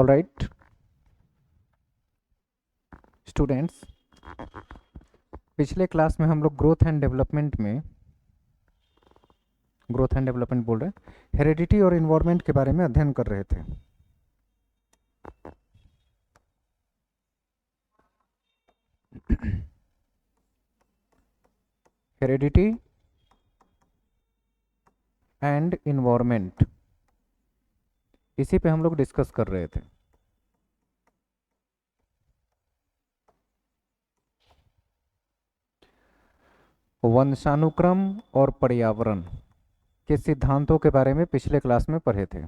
Alright students, पिछले class में हम लोग ग्रोथ एंड डेवलपमेंट बोल रहे हैं, हेरिडिटी और इन्वायरमेंट के बारे में अध्ययन कर रहे थे। हेरिडिटी एंड इन्वायरमेंट, इसी पे हम लोग डिस्कस कर रहे थे। वंशानुक्रम और पर्यावरण के सिद्धांतों के बारे में पिछले क्लास में पढ़े थे।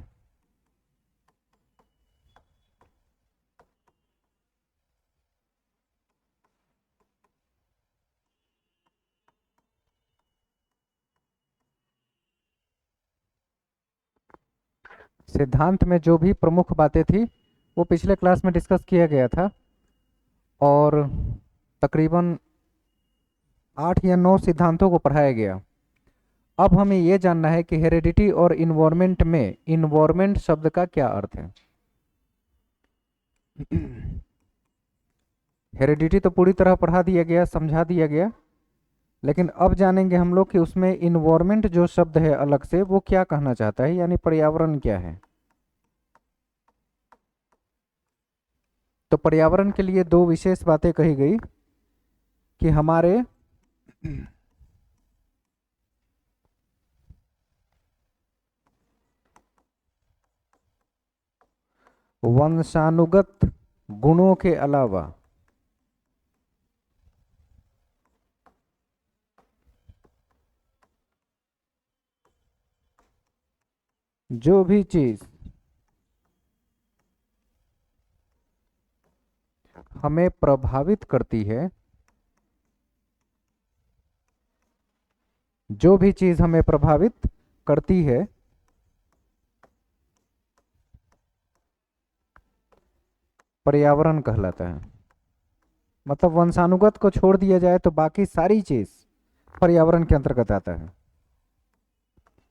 सिद्धांत में जो भी प्रमुख बातें थी वो पिछले क्लास में डिस्कस किया गया था और तकरीबन 8 या 9 सिद्धांतों को पढ़ाया गया। अब हमें ये जानना है कि हेरिडिटी और इन्वायरमेंट में इन्वायरमेंट शब्द का क्या अर्थ है। हेरिडिटी तो पूरी तरह पढ़ा दिया गया, समझा दिया गया, लेकिन अब जानेंगे हम लोग कि उसमें इन्वायरमेंट जो शब्द है अलग से वो क्या कहना चाहता है, यानी पर्यावरण क्या है। तो पर्यावरण के लिए दो विशेष बातें कही गई कि हमारे वंशानुगत गुणों के अलावा जो भी चीज हमें प्रभावित करती है, जो भी चीज हमें प्रभावित करती है, पर्यावरण कहलाता है। मतलब वंशानुगत को छोड़ दिया जाए तो बाकी सारी चीज पर्यावरण के अंतर्गत आता है,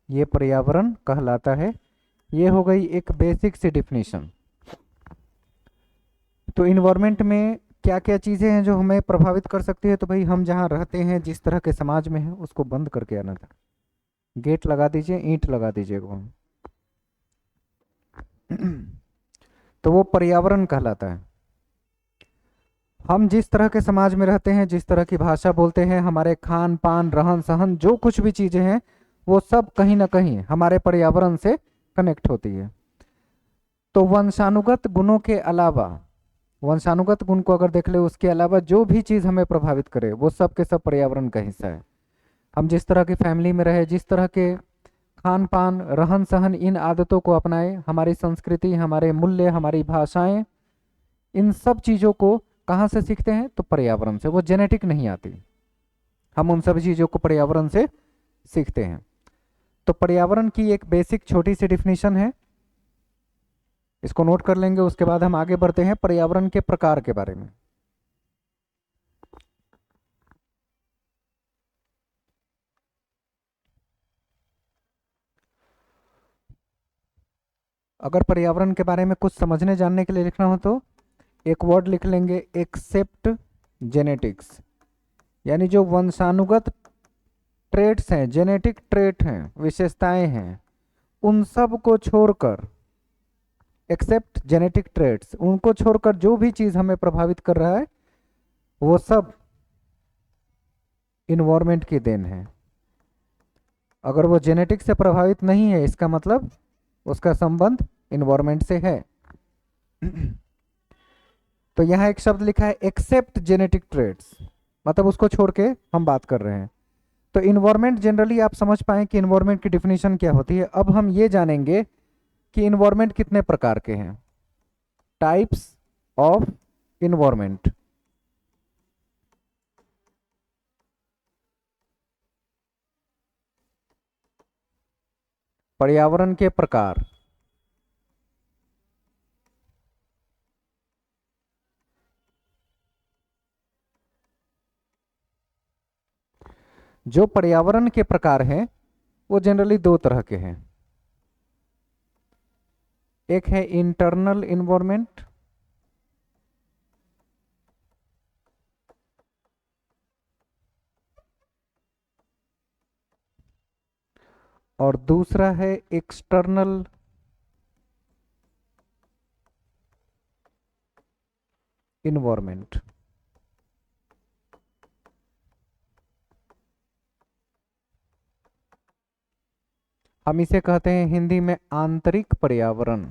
ये पर्यावरण कहलाता है। ये हो गई एक बेसिक सी डिफिनीशन। तो इन्वायरमेंट में क्या क्या चीजें हैं जो हमें प्रभावित कर सकती है। तो भाई हम जहाँ रहते हैं, जिस तरह के समाज में है, उसको बंद करके आना था। गेट लगा दीजिए, ईंट लगा दीजिएगा। तो वो पर्यावरण कहलाता है। हम जिस तरह के समाज में रहते हैं, जिस तरह की भाषा बोलते हैं, हमारे खान पान रहन सहन जो कुछ भी चीजें हैं, वो सब कहीं ना कहीं हमारे पर्यावरण से कनेक्ट होती है। तो वंशानुगत गुणों के अलावा, वंशानुगत गुण को अगर देख ले, उसके अलावा जो भी चीज हमें प्रभावित करे वो सब के सब पर्यावरण का हिस्सा है। हम जिस तरह की फैमिली में रहे, जिस तरह के खान पान रहन सहन इन आदतों को अपनाए, हमारी संस्कृति, हमारे मूल्य, हमारी भाषाएं, इन सब चीज़ों को कहाँ से सीखते हैं? तो पर्यावरण से। वो जेनेटिक नहीं आती, हम उन सभी चीज़ों को पर्यावरण से सीखते हैं। तो पर्यावरण की एक बेसिक छोटी सी डिफिनीशन है, इसको नोट कर लेंगे। उसके बाद हम आगे बढ़ते हैं पर्यावरण के प्रकार के बारे में। अगर पर्यावरण के बारे में कुछ समझने जानने के लिए लिखना हो तो एक वर्ड लिख लेंगे, एक्सेप्ट जेनेटिक्स। यानी जो वंशानुगत ट्रेट्स हैं, जेनेटिक ट्रेट हैं, विशेषताएं हैं, उन सब को छोड़कर, एक्सेप्ट जेनेटिक ट्रेट्स, उनको छोड़कर जो भी चीज हमें प्रभावित कर रहा है वो सब इन्वायरमेंट की देन है। अगर वो जेनेटिक से प्रभावित नहीं है, इसका मतलब उसका संबंध इन्वायरमेंट से है। तो यहां एक शब्द लिखा है एक्सेप्ट जेनेटिक ट्रेट्स, मतलब उसको छोड़ के हम बात कर रहे हैं। तो इन्वायरमेंट जनरली आप समझ पाए कि इन्वायरमेंट की डिफिनीशन क्या होती है। अब हम ये जानेंगे कि इन्वायरमेंट कितने प्रकार के हैं, टाइप्स ऑफ इन्वायरमेंट। पर्यावरण के प्रकार। जो पर्यावरण के प्रकार हैं वो जनरली दो तरह के हैं। एक है इंटरनल इन्वायरमेंट और दूसरा है एक्सटर्नल इन्वायरमेंट। हम इसे कहते हैं हिंदी में आंतरिक पर्यावरण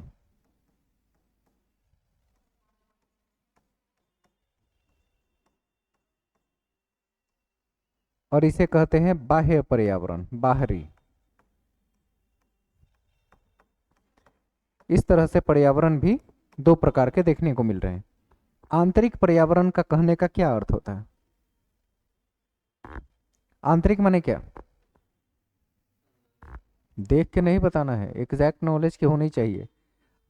और इसे कहते हैं बाह्य पर्यावरण, बाहरी। इस तरह से पर्यावरण भी दो प्रकार के देखने को मिल रहे हैं। आंतरिक पर्यावरण का कहने का क्या अर्थ होता है? आंतरिक माने क्या? देख के नहीं बताना है, एग्जैक्ट नॉलेज की होनी चाहिए।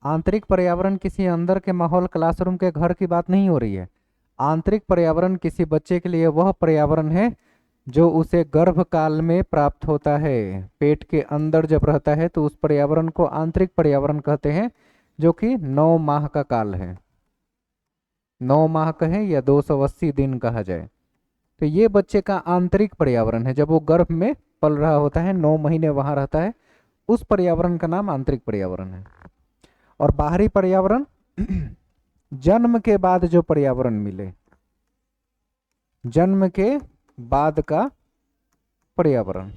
आंतरिक पर्यावरण किसी अंदर के माहौल, क्लासरूम के घर की बात नहीं हो रही है। आंतरिक पर्यावरण किसी बच्चे के लिए वह पर्यावरण है जो उसे गर्भकाल में प्राप्त होता है। पेट के अंदर जब रहता है तो उस पर्यावरण को आंतरिक पर्यावरण कहते हैं, जो कि 9 माह का काल है। 9 माह कहें या 280 दिन कहा जाए, तो ये बच्चे का आंतरिक पर्यावरण है। जब वो गर्भ में पल रहा होता है, 9 महीने वहां रहता है, उस पर्यावरण का नाम आंतरिक पर्यावरण है। और बाहरी पर्यावरण जन्म के बाद जो पर्यावरण मिले, जन्म के बाद का पर्यावरण।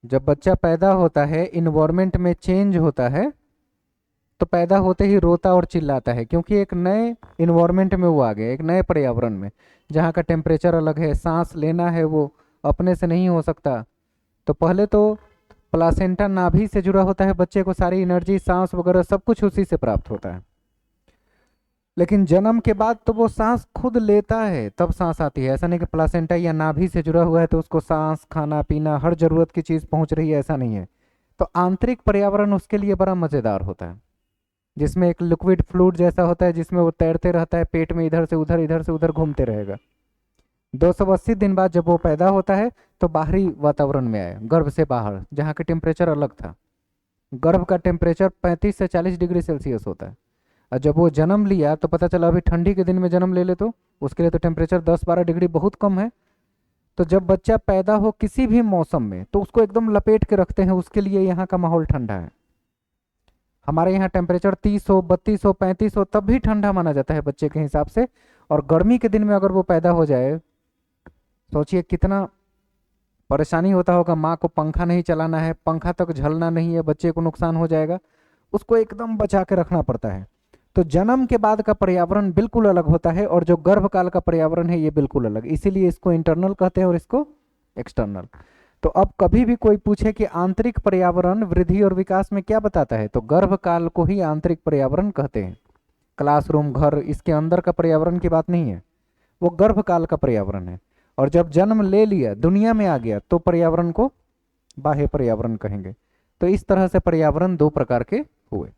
जब बच्चा पैदा होता है, इन्वायरमेंट में चेंज होता है, तो पैदा होते ही रोता और चिल्लाता है, क्योंकि एक नए इन्वायरमेंट में वो आ गया, एक नए पर्यावरण में, जहाँ का टेम्परेचर अलग है, सांस लेना है वो अपने से नहीं हो सकता। तो पहले तो प्लासेंटा नाभि से जुड़ा होता है, बच्चे को सारी एनर्जी, सांस वगैरह सब कुछ उसी से प्राप्त होता है। लेकिन जन्म के बाद तो वो सांस खुद लेता है, तब सांस आती है। ऐसा नहीं कि प्लासेंटा या नाभि से जुड़ा हुआ है तो उसको सांस, खाना पीना, हर जरूरत की चीज पहुंच रही है, ऐसा नहीं है। तो आंतरिक पर्यावरण उसके लिए बड़ा मजेदार होता है, जिसमें एक लिक्विड फ्लूइड जैसा होता है, जिसमें वो तैरते रहता है पेट में, इधर से उधर घूमते रहेगा। 280 दिन बाद जब वो पैदा होता है तो बाहरी वातावरण में आया, गर्भ से बाहर, जहाँ का टेम्परेचर अलग था। गर्भ का टेम्परेचर 35 से 40 डिग्री सेल्सियस होता है। और जब वो जन्म लिया तो पता चला अभी ठंडी के दिन में जन्म ले ले तो उसके लिए तो टेम्परेचर 10-12 डिग्री बहुत कम है। तो जब बच्चा पैदा हो किसी भी मौसम में तो उसको एकदम लपेट के रखते हैं, उसके लिए यहाँ का माहौल ठंडा है। हमारे यहाँ टेम्परेचर 30 हो, 32 हो, 35 हो, तब भी ठंडा माना जाता है बच्चे के हिसाब से। और गर्मी के दिन में अगर वो पैदा हो जाए, सोचिए कितना परेशानी होता होगा। माँ को पंखा नहीं चलाना है, पंखा तक झलना नहीं है, बच्चे को नुकसान हो जाएगा, उसको एकदम बचा के रखना पड़ता है। तो जन्म के बाद का पर्यावरण बिल्कुल अलग होता है, और जो गर्भकाल का पर्यावरण है ये बिल्कुल अलग, इसीलिए इसको इंटरनल कहते हैं और इसको एक्सटर्नल। तो अब कभी भी कोई पूछे कि आंतरिक पर्यावरण वृद्धि और विकास में क्या बताता है, तो गर्भकाल को ही आंतरिक पर्यावरण कहते हैं। क्लासरूम, घर, इसके अंदर का पर्यावरण की बात नहीं है, वो गर्भकाल का पर्यावरण है। और जब जन्म ले लिया, दुनिया में आ गया, तो पर्यावरण को बाह्य पर्यावरण कहेंगे। तो इस तरह से पर्यावरण दो प्रकार के हुए।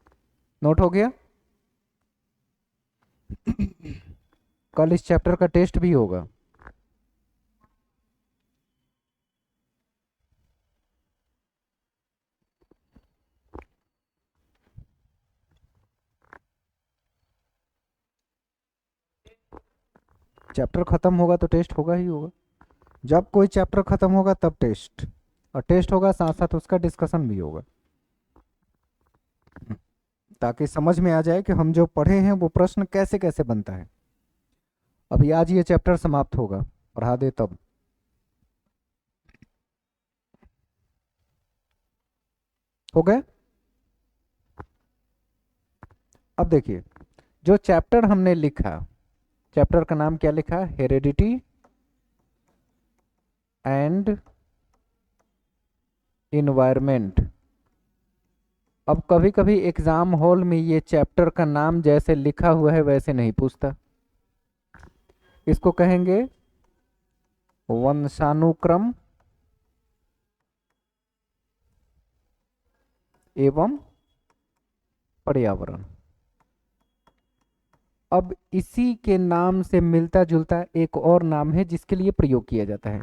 नोट हो गया? कल इस चैप्टर का टेस्ट भी होगा। चैप्टर खत्म होगा तो टेस्ट होगा ही होगा। जब कोई चैप्टर खत्म होगा तब टेस्ट, और टेस्ट होगा साथ साथ उसका डिस्कशन भी होगा, ताकि समझ में आ जाए कि हम जो पढ़े हैं वो प्रश्न कैसे कैसे बनता है। अभी आज ये चैप्टर समाप्त होगा, पढ़ा दे तब। हो गए? अब देखिए, जो चैप्टर हमने लिखा, चैप्टर का नाम क्या लिखा? Heredity and environment. अब कभी कभी एग्जाम हॉल में ये चैप्टर का नाम जैसे लिखा हुआ है वैसे नहीं पूछता, इसको कहेंगे वंशानुक्रम एवं पर्यावरण। अब इसी के नाम से मिलता जुलता एक और नाम है जिसके लिए प्रयोग किया जाता है।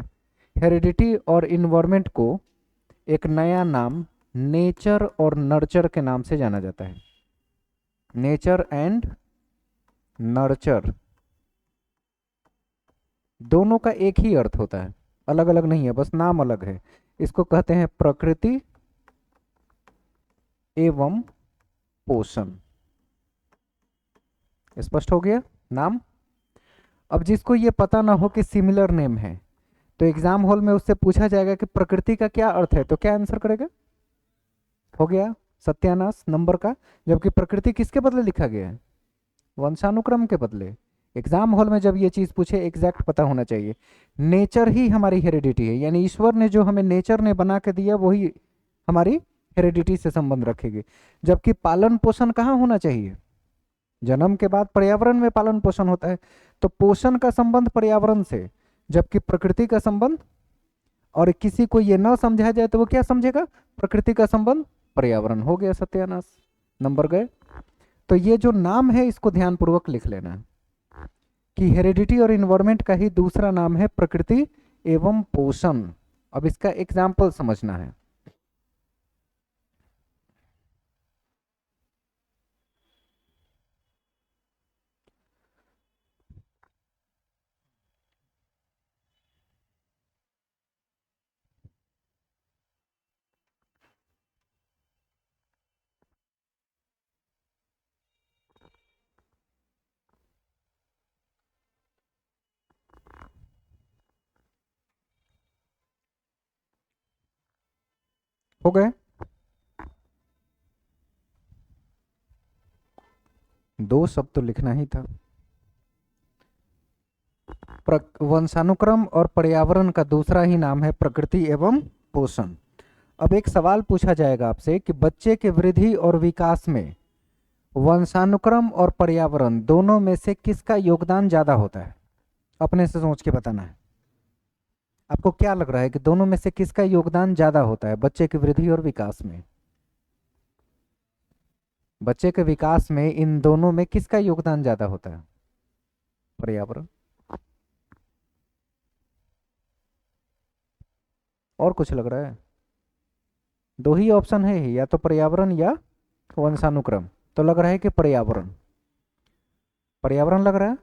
हेरिडिटी और इन्वायरमेंट को एक नया नाम नेचर और नर्चर के नाम से जाना जाता है। नेचर एंड नर्चर दोनों का एक ही अर्थ होता है, अलग अलग नहीं है, बस नाम अलग है। इसको कहते हैं प्रकृति एवं पोषण। स्पष्ट हो गया नाम। अब जिसको ये पता ना हो कि सिमिलर नेम है, तो एग्जाम हॉल में उससे पूछा जाएगा कि प्रकृति का क्या अर्थ है, तो क्या आंसर करेगा? हो गया सत्यानाश नंबर का। जबकि प्रकृति किसके बदले लिखा गया है? वंशानुक्रम के बदले। एग्जाम हॉल में जब ये चीज पूछे एग्जैक्ट पता होना चाहिए। नेचर ही हमारी हेरिडिटी है, यानी ईश्वर ने जो हमें नेचर ने बना के दिया वही हमारी हेरिडिटी से संबंध रखेगी। जबकि पालन पोषण कहाँ होना चाहिए? जन्म के बाद पर्यावरण में पालन पोषण होता है, तो पोषण का संबंध पर्यावरण से, जबकि प्रकृति का संबंध। और किसी को ये ना समझा जाए तो वो क्या समझेगा? प्रकृति का संबंध पर्यावरण। हो गया सत्यानाश, नंबर गए। तो ये जो नाम है इसको ध्यानपूर्वक लिख लेना कि हेरिडिटी और इन्वायरमेंट का ही दूसरा नाम है प्रकृति एवं पोषण। अब इसका एग्जाम्पल समझना है। हो गए? दो शब्द तो लिखना ही था। वंशानुक्रम और पर्यावरण का दूसरा ही नाम है प्रकृति एवं पोषण। अब एक सवाल पूछा जाएगा आपसे कि बच्चे के वृद्धि और विकास में वंशानुक्रम और पर्यावरण दोनों में से किसका योगदान ज्यादा होता है? अपने से सोच के बताना है। आपको क्या लग रहा है कि दोनों में से किसका योगदान ज्यादा होता है बच्चे की वृद्धि और विकास में? बच्चे के विकास में इन दोनों में किसका योगदान ज्यादा होता है? पर्यावरण। और कुछ लग रहा है? दो ही ऑप्शन है, या तो पर्यावरण या वंशानुक्रम। तो लग रहा है कि पर्यावरण। पर्यावरण लग रहा है।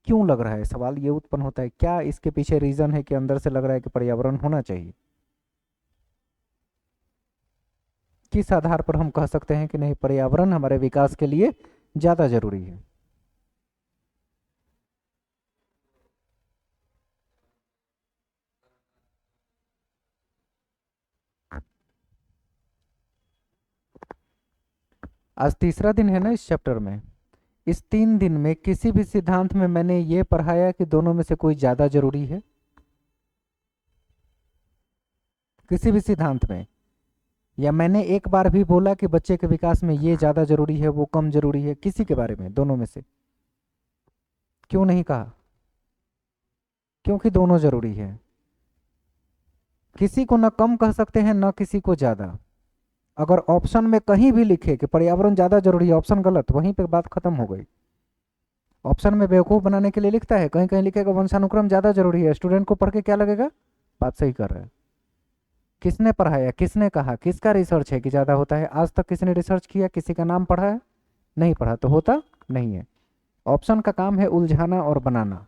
क्यों लग रहा है? सवाल ये उत्पन्न होता है, क्या इसके पीछे रीजन है कि अंदर से लग रहा है कि पर्यावरण होना चाहिए? किस आधार पर हम कह सकते हैं कि नहीं, पर्यावरण हमारे विकास के लिए ज्यादा जरूरी है? आज तीसरा दिन है ना इस चैप्टर में। इस 3 दिन में किसी भी सिद्धांत में मैंने ये पढ़ाया कि दोनों में से कोई ज्यादा जरूरी है? किसी भी सिद्धांत में? या मैंने एक बार भी बोला कि बच्चे के विकास में ये ज्यादा जरूरी है वो कम जरूरी है? किसी के बारे में दोनों में से क्यों नहीं कहा? क्योंकि दोनों जरूरी है। किसी को न कम कह सकते हैं न किसी को ज्यादा। अगर ऑप्शन में कहीं भी लिखे कि पर्यावरण ज्यादा जरूरी है, ऑप्शन गलत, वहीं पे बात खत्म हो गई। ऑप्शन में बेवकूफ बनाने के लिए लिखता है, कहीं कहीं लिखेगा वंशानुक्रम ज्यादा जरूरी है, स्टूडेंट को पढ़ के क्या लगेगा? बात सही कर रहा है। किसने पढ़ाया, किसने कहा, किसका रिसर्च है कि ज्यादा होता है? आज तक किसने रिसर्च किया, किसी का नाम पढ़ा है? नहीं पढ़ा, तो होता नहीं है। ऑप्शन का काम है उलझाना और बनाना।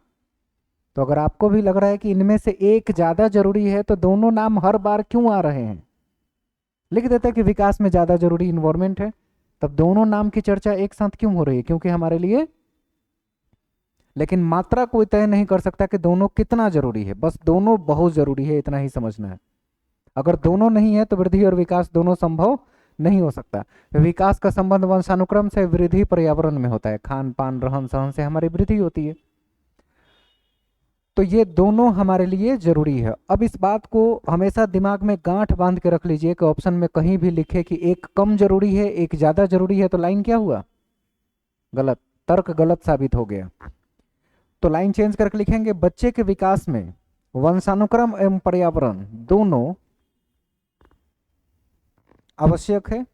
तो अगर आपको भी लग रहा है कि इनमें से एक ज्यादा जरूरी है, तो दोनों नाम हर बार क्यों आ रहे हैं? लिख देता है कि विकास में ज्यादा जरूरी इन्वायरमेंट है, तब दोनों नाम की चर्चा एक साथ क्यों हो रही है? क्योंकि हमारे लिए। लेकिन मात्रा कोई तय नहीं कर सकता कि दोनों कितना जरूरी है, बस दोनों बहुत जरूरी है, इतना ही समझना है। अगर दोनों नहीं है तो वृद्धि और विकास दोनों संभव नहीं हो सकता। विकास का संबंध वंशानुक्रम से, वृद्धि पर्यावरण में होता है, खान पान रहन सहन से हमारी वृद्धि होती है। तो ये दोनों हमारे लिए जरूरी है। अब इस बात को हमेशा दिमाग में गांठ बांध के रख लीजिए कि ऑप्शन में कहीं भी लिखे कि एक कम जरूरी है एक ज्यादा जरूरी है, तो लाइन क्या हुआ? गलत। तर्क गलत साबित हो गया। तो लाइन चेंज करके लिखेंगे, बच्चे के विकास में वंशानुक्रम एवं पर्यावरण दोनों आवश्यक है।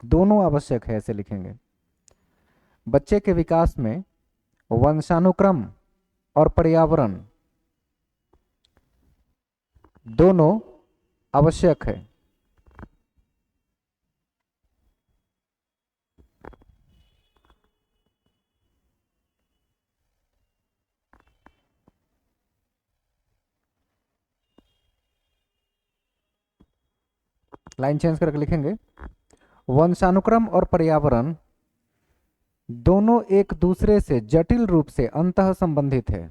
दोनों आवश्यक है, ऐसे लिखेंगे। बच्चे के विकास में वंशानुक्रम और पर्यावरण दोनों आवश्यक है। लाइन चेंज करके लिखेंगे, वंशानुक्रम और पर्यावरण दोनों एक दूसरे से जटिल रूप से अंतः संबंधित है।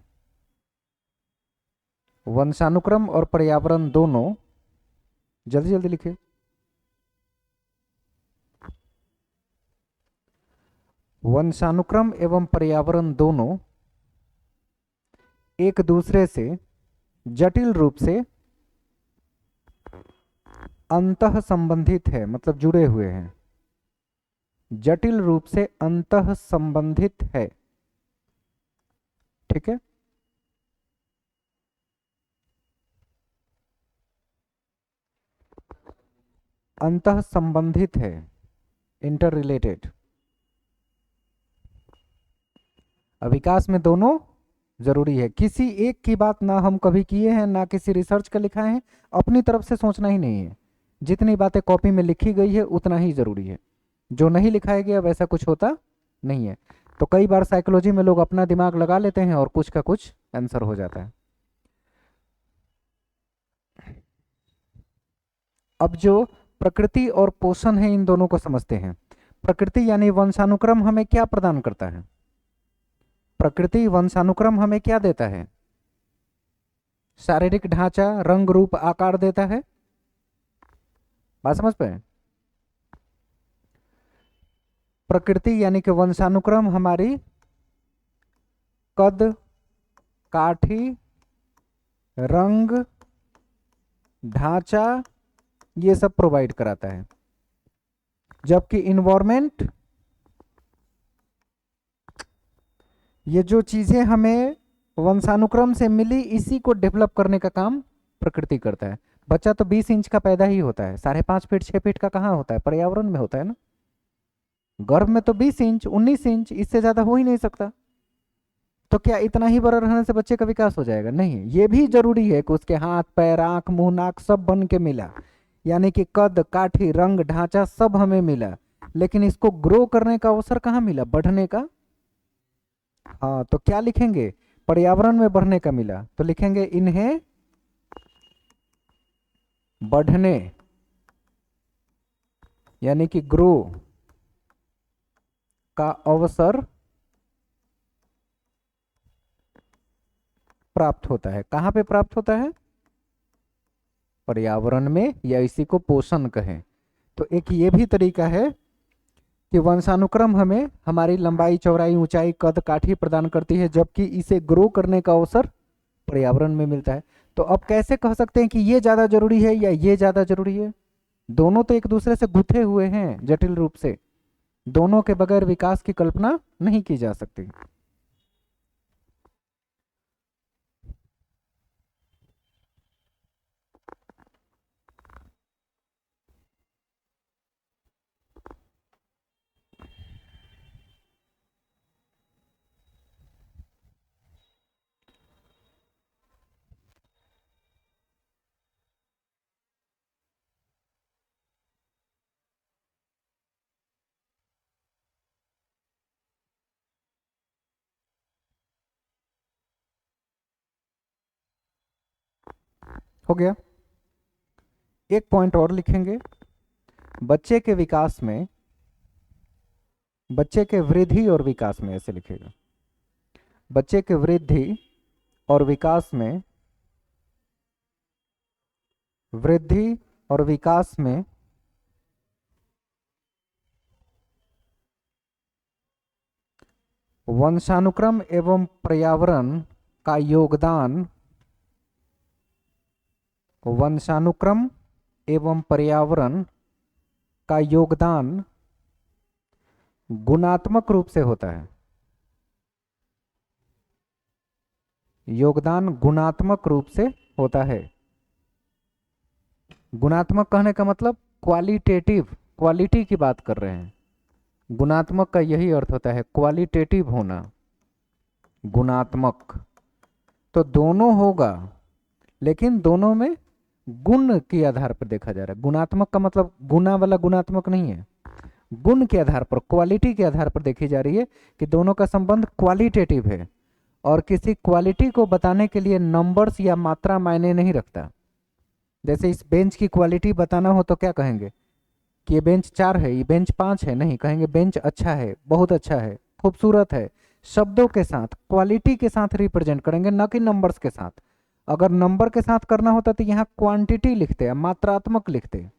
वंशानुक्रम और पर्यावरण दोनों, जल्दी जल्दी लिखिए, वंशानुक्रम एवं पर्यावरण दोनों एक दूसरे से जटिल रूप से अंतः संबंधित है, मतलब जुड़े हुए हैं, जटिल रूप से अंतः संबंधित है। ठीक है, अंतः संबंधित है, इंटर रिलेटेड। विकास में दोनों जरूरी है। किसी एक की बात ना हम कभी किए हैं, ना किसी रिसर्च का लिखा है, अपनी तरफ से सोचना ही नहीं है। जितनी बातें कॉपी में लिखी गई है उतना ही जरूरी है, जो नहीं लिखाया गया वैसा कुछ होता नहीं है। तो कई बार साइकोलॉजी में लोग अपना दिमाग लगा लेते हैं और कुछ का कुछ आंसर हो जाता है। अब जो प्रकृति और पोषण है इन दोनों को समझते हैं। प्रकृति यानी वंशानुक्रम हमें क्या प्रदान करता है? प्रकृति वंशानुक्रम हमें क्या देता है? शारीरिक ढांचा, रंग, रूप, आकार देता है। बात समझ पाए? प्रकृति यानी कि वंशानुक्रम हमारी कद, काठी, रंग, ढांचा ये सब प्रोवाइड कराता है, जबकि इन्वायरमेंट ये जो चीजें हमें वंशानुक्रम से मिली इसी को डेवलप करने का काम प्रकृति करता है। बच्चा तो 20 इंच का पैदा ही होता है, 5.5 फीट 6 फीट का कहाँ होता है? पर्यावरण में होता है ना। गर्भ में तो 20 इंच 19 इंच, इससे ज्यादा हो ही नहीं सकता। तो क्या इतना ही बड़ा रहने से बच्चे का विकास हो जाएगा? नहीं, ये भी जरूरी है कि उसके हाथ, पैर, आंख, मुंह, नाक सब बन के मिला, यानी कि कद, काठी, रंग, ढांचा सब हमें मिला, लेकिन इसको ग्रो करने का अवसर कहाँ मिला? बढ़ने का। हाँ, तो क्या लिखेंगे? पर्यावरण में बढ़ने का मिला, तो लिखेंगे इन्हें बढ़ने यानी कि ग्रो का अवसर प्राप्त होता है। कहां पे प्राप्त होता है? पर्यावरण में, या इसी को पोषण कहें। तो एक ये भी तरीका है कि वंशानुक्रम हमें हमारी लंबाई, चौड़ाई, ऊंचाई, कद, काठी प्रदान करती है, जबकि इसे ग्रो करने का अवसर पर्यावरण में मिलता है। तो अब कैसे कह सकते हैं कि ये ज्यादा जरूरी है या ये ज्यादा जरूरी है? दोनों तो एक दूसरे से गुथे हुए हैं जटिल रूप से, दोनों के बगैर विकास की कल्पना नहीं की जा सकती। हो गया। एक पॉइंट और लिखेंगे, बच्चे के विकास में, बच्चे के वृद्धि और विकास में, ऐसे लिखेगा, बच्चे के वृद्धि और विकास में, वृद्धि और विकास में वंशानुक्रम एवं पर्यावरण का योगदान, वंशानुक्रम एवं पर्यावरण का योगदान गुणात्मक रूप से होता है। योगदान गुणात्मक रूप से होता है। गुणात्मक कहने का मतलब क्वालिटेटिव, क्वालिटी की बात कर रहे हैं। गुणात्मक का यही अर्थ होता है, क्वालिटेटिव होना, गुणात्मक। तो दोनों होगा, लेकिन दोनों में गुण के आधार पर देखा जा रहा है। गुणात्मक का मतलब गुना वाला गुणात्मक नहीं है, गुण के आधार पर, क्वालिटी के आधार पर देखी जा रही है कि दोनों का संबंध क्वालिटेटिव है। और किसी क्वालिटी को बताने के लिए नंबर्स या मात्रा मायने नहीं रखता। जैसे इस बेंच की क्वालिटी बताना हो तो क्या कहेंगे कि ये बेंच 4 है, ये बेंच 5 है, नहीं, कहेंगे बेंच अच्छा है, बहुत अच्छा है, खूबसूरत है। शब्दों के साथ, क्वालिटी के साथ रिप्रेजेंट करेंगे, ना कि नंबर्स के साथ। अगर नंबर के साथ करना होता तो यहाँ क्वांटिटी लिखते हैं, मात्रात्मक लिखते हैं।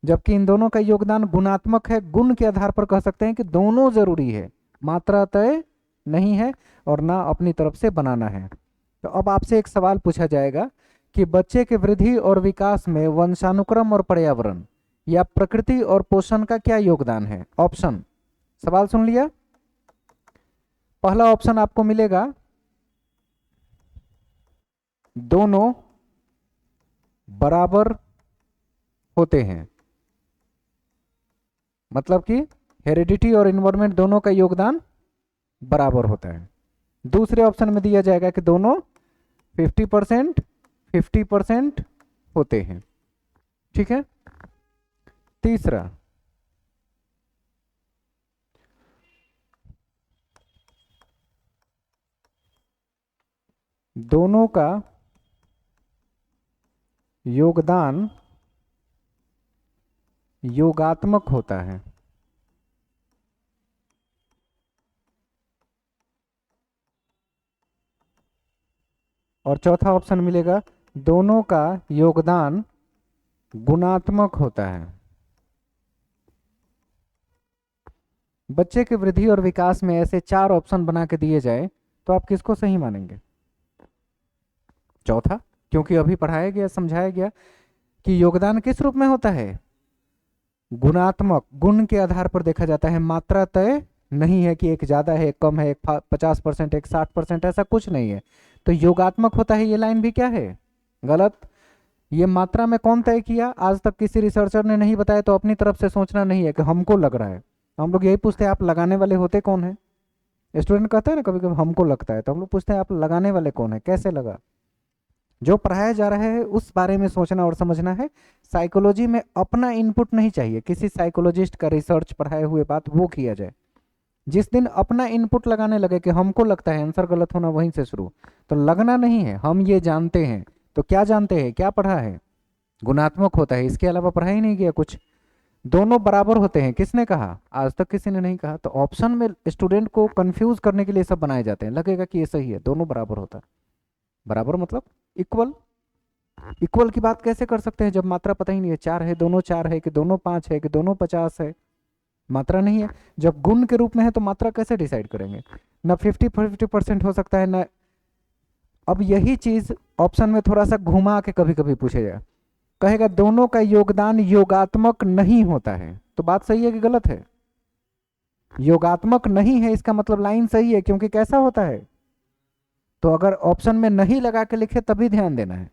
जबकि इन दोनों का योगदान गुणात्मक है, गुण के आधार पर कह सकते हैं कि दोनों जरूरी है, मात्रा तय नहीं है और ना अपनी तरफ से बनाना है। तो अब आपसे एक सवाल पूछा जाएगा कि बच्चे के वृद्धि और विकास में वंशानुक्रम और पर्यावरण या प्रकृति और पोषण का क्या योगदान है। ऑप्शन, सवाल सुन लिया। पहला ऑप्शन आपको मिलेगा दोनों बराबर होते हैं, मतलब कि हेरिडिटी और इन्वायरमेंट दोनों का योगदान बराबर होता है। दूसरे ऑप्शन में दिया जाएगा कि दोनों 50% 50% होते हैं। ठीक है। तीसरा, दोनों का योगदान योगात्मक होता है। और चौथा ऑप्शन मिलेगा दोनों का योगदान गुणात्मक होता है। बच्चे की वृद्धि और विकास में ऐसे 4 ऑप्शन बना के दिए जाए तो आप किसको सही मानेंगे। चौथा, क्योंकि अभी पढ़ाया गया, समझाया गया कि योगदान किस रूप में होता है, गुणात्मक, गुण के आधार पर देखा जाता है, मात्रा तय नहीं है कि एक ज्यादा है, एक कम है, एक 50%, एक 60%, ऐसा कुछ नहीं है। तो योगात्मक होता है, ये लाइन भी क्या है, गलत। ये मात्रा में कौन तय किया, आज तक किसी रिसर्चर ने नहीं बताया, तो अपनी तरफ से सोचना नहीं है कि हमको लग रहा है। हम लोग यही पूछते हैं आप लगाने वाले होते कौन है। स्टूडेंट कहता है ना कभी कभी हमको लगता है, तो हम लोग पूछते हैं आप लगाने वाले कौन है, कैसे लगा। जो पढ़ाया जा रहा है उस बारे में सोचना और समझना है। साइकोलॉजी में अपना इनपुट नहीं चाहिए, किसी साइकोलॉजिस्ट का रिसर्च पढ़ाए हुए बात वो किया जाए। जिस दिन अपना इनपुट लगाने लगे कि हमको लगता है, आंसर गलत होना वहीं से शुरू। तो लगना नहीं है, हम ये जानते हैं। तो क्या जानते हैं, क्या पढ़ा है, गुणात्मक होता है, इसके अलावा पढ़ा ही नहीं गया कुछ। दोनों बराबर होते हैं, किसने कहा, आज तक किसी ने नहीं कहा। तो ऑप्शन में स्टूडेंट को कंफ्यूज करने के लिए सब बनाए जाते हैं, लगेगा कि ये सही है, दोनों बराबर होता है। बराबर मतलब इक्वल। इक्वल की बात कैसे कर सकते हैं जब मात्रा पता ही नहीं है, 4 है, दोनों 4 है कि दोनों 5 है कि दोनों 50 है, मात्रा नहीं है। जब गुण के रूप में है तो मात्रा कैसे डिसाइड करेंगे, ना 50-50% हो सकता है ना। अब यही चीज ऑप्शन में थोड़ा सा घुमा के कभी कभी पूछे जाए, कहेगा दोनों का योगदान योगात्मक नहीं होता है, तो बात सही है कि गलत है। योगात्मक नहीं है इसका मतलब लाइन सही है, क्योंकि कैसा होता है। तो अगर ऑप्शन में नहीं लगा के लिखे तभी ध्यान देना है।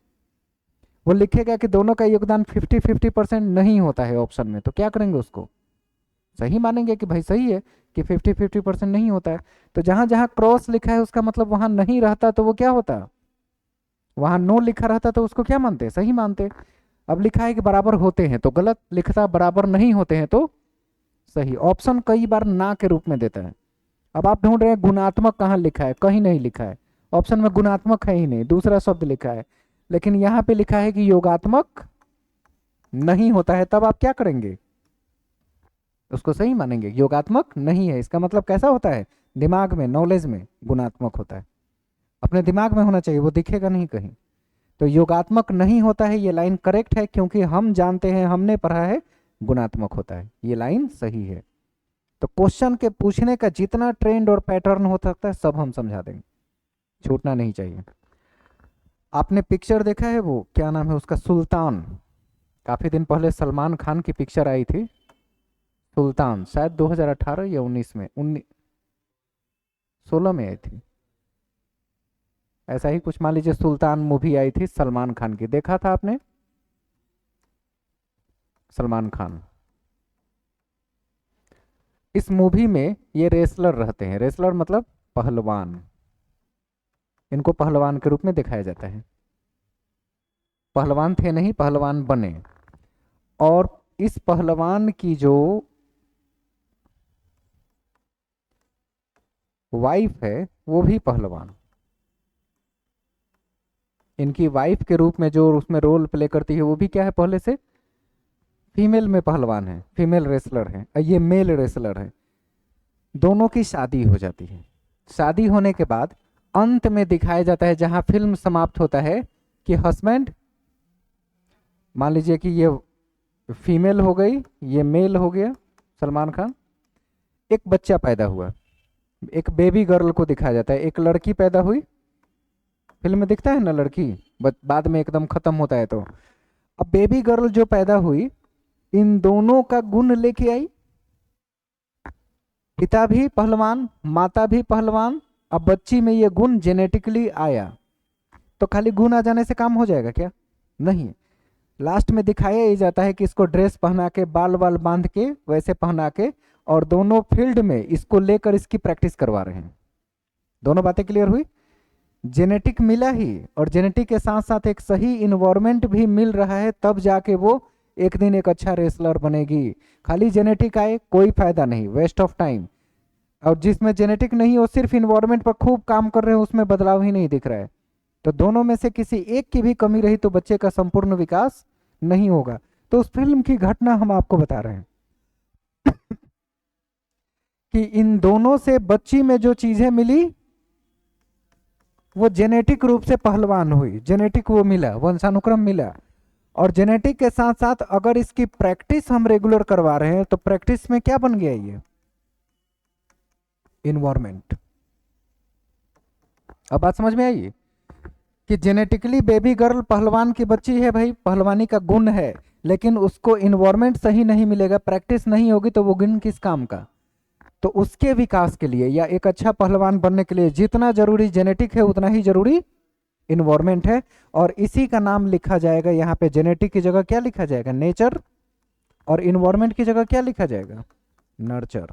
वो लिखेगा कि दोनों का योगदान 50-50% नहीं होता है ऑप्शन में, तो क्या करेंगे, उसको सही मानेंगे कि भाई सही है कि 50-50% नहीं होता है। तो जहां जहां क्रॉस लिखा है उसका मतलब वहां नहीं रहता, तो वो क्या होता, वहां नो लिखा रहता तो उसको क्या मानते, सही मानते। अब लिखा है कि बराबर होते हैं तो गलत लिखता, बराबर नहीं होते हैं तो सही। ऑप्शन कई बार ना के रूप में देता है। अब आप ढूंढ रहे हैं गुणात्मक कहाँ लिखा है, कहीं नहीं लिखा है। ऑप्शन में गुणात्मक है ही नहीं, दूसरा शब्द लिखा है। लेकिन यहाँ पे लिखा है कि योगात्मक नहीं होता है, तब आप क्या करेंगे, उसको सही मानेंगे। योगात्मक नहीं है इसका मतलब कैसा होता है, दिमाग में, नॉलेज में गुणात्मक होता है। अपने दिमाग में होना चाहिए, वो दिखेगा नहीं कहीं। तो योगात्मक नहीं होता है, ये लाइन करेक्ट है, क्योंकि हम जानते हैं, हमने पढ़ा है गुणात्मक होता है, ये लाइन सही है। तो क्वेश्चन के पूछने का जितना ट्रेंड और पैटर्न हो सकता है सब हम समझा देंगे, छूटना नहीं चाहिए। आपने पिक्चर देखा है, वो क्या नाम है उसका, सुल्तान। काफी दिन पहले सलमान खान की पिक्चर आई थी सुल्तान, शायद 2018 या 19 में, 16 में आई थी, ऐसा ही कुछ मान लीजिए। सुल्तान मूवी आई थी सलमान खान की, देखा था आपने, सलमान खान। इस मूवी में ये रेसलर रहते हैं, रेसलर मतलब पहलवान, इनको पहलवान के रूप में दिखाया जाता है। पहलवान थे नहीं, पहलवान बने। और इस पहलवान की जो वाइफ है वो भी पहलवान। इनकी वाइफ के रूप में जो उसमें रोल प्ले करती है वो भी क्या है, पहले से फीमेल में पहलवान है, फीमेल रेसलर है, और ये मेल रेसलर है। दोनों की शादी हो जाती है। शादी होने के बाद अंत में दिखाया जाता है, जहां फिल्म समाप्त होता है, कि हस्बैंड, मान लीजिए कि ये फीमेल हो गई, ये मेल हो गया सलमान खान, एक बच्चा पैदा हुआ, एक बेबी गर्ल को दिखाया जाता है, एक लड़की पैदा हुई, फिल्म में दिखता है ना लड़की, बाद में एकदम खत्म होता है। तो अब बेबी गर्ल जो पैदा हुई, इन दोनों का गुण लेके आई, पिता भी पहलवान माता भी पहलवान। अब बच्ची में ये गुण जेनेटिकली आया, तो खाली गुण आ जाने से काम हो जाएगा क्या? नहीं। लास्ट में दिखाया ही जाता है कि इसको ड्रेस पहना के, बाल बाल बांध के, वैसे पहना के, और दोनों फील्ड में इसको लेकर इसकी प्रैक्टिस करवा रहे हैं। दोनों बातें क्लियर हुई? जेनेटिक मिला ही, और जेनेटिक के साथ साथ एक सही इन्वायरमेंट भी मिल रहा है, तब जाके वो एक दिन एक अच्छा रेसलर बनेगी। खाली जेनेटिक आए कोई फायदा नहीं, वेस्ट ऑफ टाइम। और जिसमें जेनेटिक नहीं हो, सिर्फ इन्वायरमेंट पर खूब काम कर रहे हैं, उसमें बदलाव ही नहीं दिख रहा है। तो दोनों में से किसी एक की भी कमी रही तो बच्चे का संपूर्ण विकास नहीं होगा। तो उस फिल्म की घटना हम आपको बता रहे हैं कि इन दोनों से बच्ची में जो चीजें मिली वो जेनेटिक रूप से पहलवान हुई, जेनेटिक वो मिला, वंशानुक्रम मिला। और जेनेटिक के साथ साथ अगर इसकी प्रैक्टिस हम रेगुलर करवा रहे हैं, तो प्रैक्टिस में क्या बन गया, ये इन्वायरमेंट। अब बात समझ में आई कि जेनेटिकली बेबी गर्ल पहलवान की बच्ची है, भाई पहलवानी का गुण है, लेकिन उसको इन्वायरमेंट सही नहीं मिलेगा, प्रैक्टिस नहीं होगी, तो वो गुण किस काम का? तो उसके विकास के लिए या एक अच्छा पहलवान बनने के लिए जितना जरूरी जेनेटिक है, उतना ही जरूरी इन्वायरमेंट है। और इसी का नाम लिखा जाएगा यहाँ पे, जेनेटिक की जगह क्या लिखा जाएगा, नेचर, और इन्वायरमेंट की जगह क्या लिखा जाएगा, नर्चर।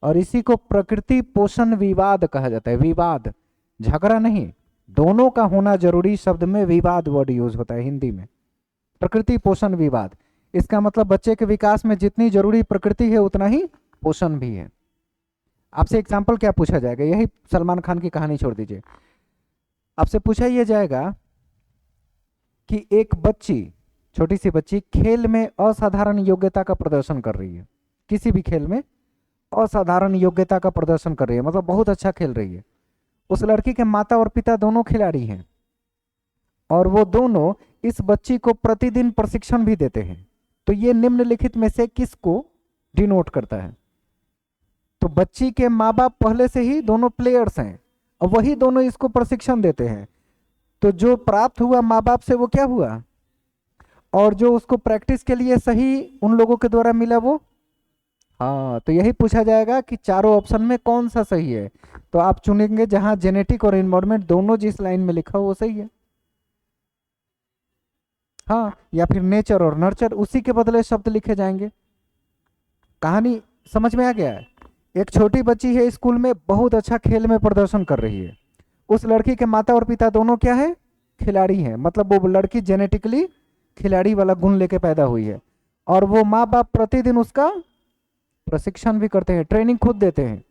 और इसी को प्रकृति पोषण विवाद कहा जाता है। विवाद, झगड़ा नहीं, दोनों का होना जरूरी शब्द में विवाद वर्ड यूज होता है हिंदी में, प्रकृति पोषण विवाद। इसका मतलब बच्चे के विकास में जितनी जरूरी प्रकृति है, उतना ही पोषण भी है। आपसे एग्जाम्पल क्या पूछा जाएगा, यही सलमान खान की कहानी छोड़ दीजिए, आपसे पूछा यह जाएगा कि एक बच्ची, छोटी सी बच्ची खेल में असाधारण योग्यता का प्रदर्शन कर रही है, किसी भी खेल में असाधारण योग्यता का प्रदर्शन कर रही है, मतलब बहुत अच्छा खेल रही है। उस लड़की के माता और पिता दोनों खिलाड़ी हैं, और वो दोनों इस बच्ची को प्रतिदिन प्रशिक्षण भी देते हैं। तो ये निम्नलिखित में से किसको डिनोट करता है? तो बच्ची के माँ बाप पहले से ही दोनों प्लेयर्स हैं, और वही दोनों इसको प्रशिक्षण देते हैं। तो जो प्राप्त हुआ माँ बाप से वो क्या हुआ, और जो उसको प्रैक्टिस के लिए सही उन लोगों के द्वारा मिला वो, हाँ। तो यही पूछा जाएगा कि चारों ऑप्शन में कौन सा सही है। तो आप चुनेंगे जहां जेनेटिक और इन्वायरमेंट दोनों जिस लाइन में लिखा हो वो सही है, हाँ। या फिर नेचर और नर्चर, उसी के बदले शब्द लिखे जाएंगे। कहानी समझ में आ गया है? एक छोटी बच्ची है, स्कूल में बहुत अच्छा खेल में प्रदर्शन कर रही है। उस लड़की के माता और पिता दोनों क्या है, खिलाड़ी हैं, मतलब वो लड़की जेनेटिकली खिलाड़ी वाला गुण लेके पैदा हुई है। और वो माँ बाप प्रतिदिन उसका प्रशिक्षण भी करते हैं, ट्रेनिंग खुद देते हैं।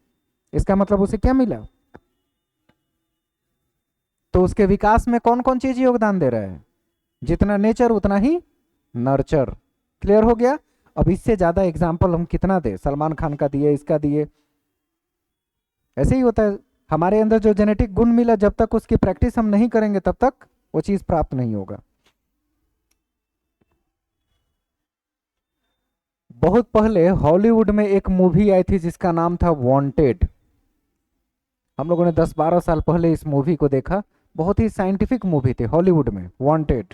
इसका मतलब उसे क्या मिला, तो उसके विकास में कौन कौन चीज योगदान दे रहा है, जितना नेचर उतना ही नर्चर। क्लियर हो गया? अब इससे ज्यादा एग्जाम्पल हम कितना दे, सलमान खान का दिए, इसका दिए, ऐसे ही होता है। हमारे अंदर जो जेनेटिक गुण मिला, जब तक उसकी प्रैक्टिस हम नहीं करेंगे तब तक वो चीज प्राप्त नहीं होगा। बहुत पहले हॉलीवुड में एक मूवी आई थी जिसका नाम था वांटेड। हम लोगों ने 10-12 साल पहले इस मूवी को देखा, बहुत ही साइंटिफिक मूवी थी, हॉलीवुड में वांटेड।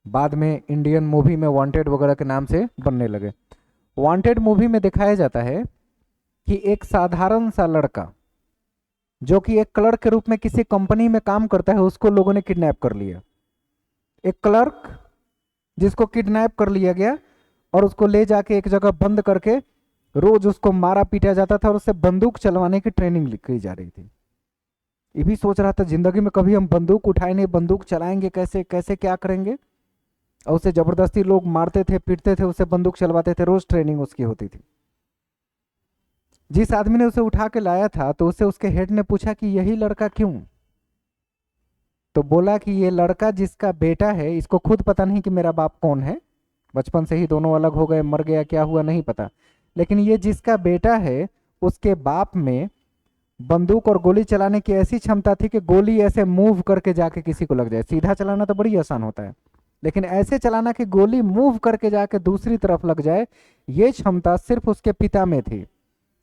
बाद में इंडियन मूवी में वांटेड वगैरह के नाम से बनने लगे। वांटेड मूवी में दिखाया जाता है कि एक साधारण सा लड़का जो कि एक क्लर्क के रूप में किसी कंपनी में काम करता है, उसको लोगों ने किडनैप कर लिया। एक क्लर्क जिसको किडनैप कर लिया गया, और उसको ले जाके एक जगह बंद करके रोज उसको मारा पीटा जाता था, और उससे बंदूक चलवाने की ट्रेनिंग की जा रही थी। ये भी सोच रहा था जिंदगी में कभी हम बंदूक उठाए नहीं, बंदूक चलाएंगे कैसे, कैसे क्या करेंगे। और उसे जबरदस्ती लोग मारते थे, पीटते थे, उसे बंदूक चलवाते थे, रोज ट्रेनिंग उसकी होती थी। जिस आदमी ने उसे उठा के लाया था, तो उसे उसके हेड ने पूछा कि यही लड़का क्यों? तो बोला कि ये लड़का जिसका बेटा है, इसको खुद पता नहीं कि मेरा बाप कौन है, बचपन से ही दोनों अलग हो गए, मर गया, क्या हुआ नहीं पता, लेकिन ये जिसका बेटा है उसके बाप में बंदूक और गोली चलाने की ऐसी क्षमता थी कि गोली ऐसे मूव करके जाके किसी को लग जाए। सीधा चलाना तो बड़ी आसान होता है, लेकिन ऐसे चलाना कि गोली मूव करके जाके दूसरी तरफ लग जाए, ये क्षमता सिर्फ उसके पिता में थी।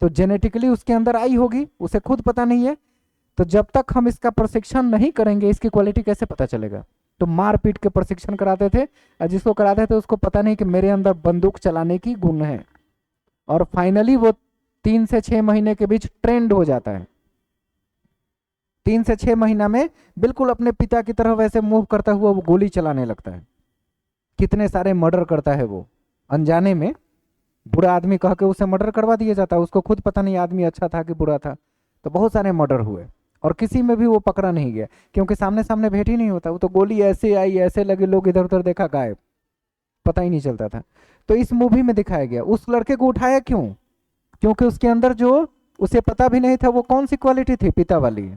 तो जेनेटिकली उसके अंदर आई होगी, उसे खुद पता नहीं है। तो जब तक हम इसका प्रशिक्षण नहीं करेंगे इसकी क्वालिटी कैसे पता चलेगा। तो मार पीट के प्रशिक्षण कराते थे, और जिसको कराते थे उसको पता नहीं कि मेरे अंदर बंदूक चलाने की गुण है। और फाइनली वो 3 से 6 महीने के बीच ट्रेंड हो जाता है। 3 से 6 महीना में बिल्कुल अपने पिता की तरह वैसे मूव करता हुआ वो गोली चलाने लगता है। कितने सारे मर्डर करता है वो, अनजाने में बुरा आदमी कह के उसे मर्डर करवा दिया जाता है, उसको खुद पता नहीं आदमी अच्छा था कि बुरा था। तो बहुत सारे मर्डर हुए और किसी में भी वो पकड़ा नहीं गया, क्योंकि सामने सामने भेंट ही नहीं होता। वो तो गोली ऐसे आई, ऐसे लगे, लोग इधर उधर देखा, गायब, पता ही नहीं चलता था। तो इस मूवी में दिखाया गया उस लड़के को उठाया क्यों, क्योंकि उसके अंदर जो उसे पता भी नहीं था वो कौन सी क्वालिटी थी, पिता वाली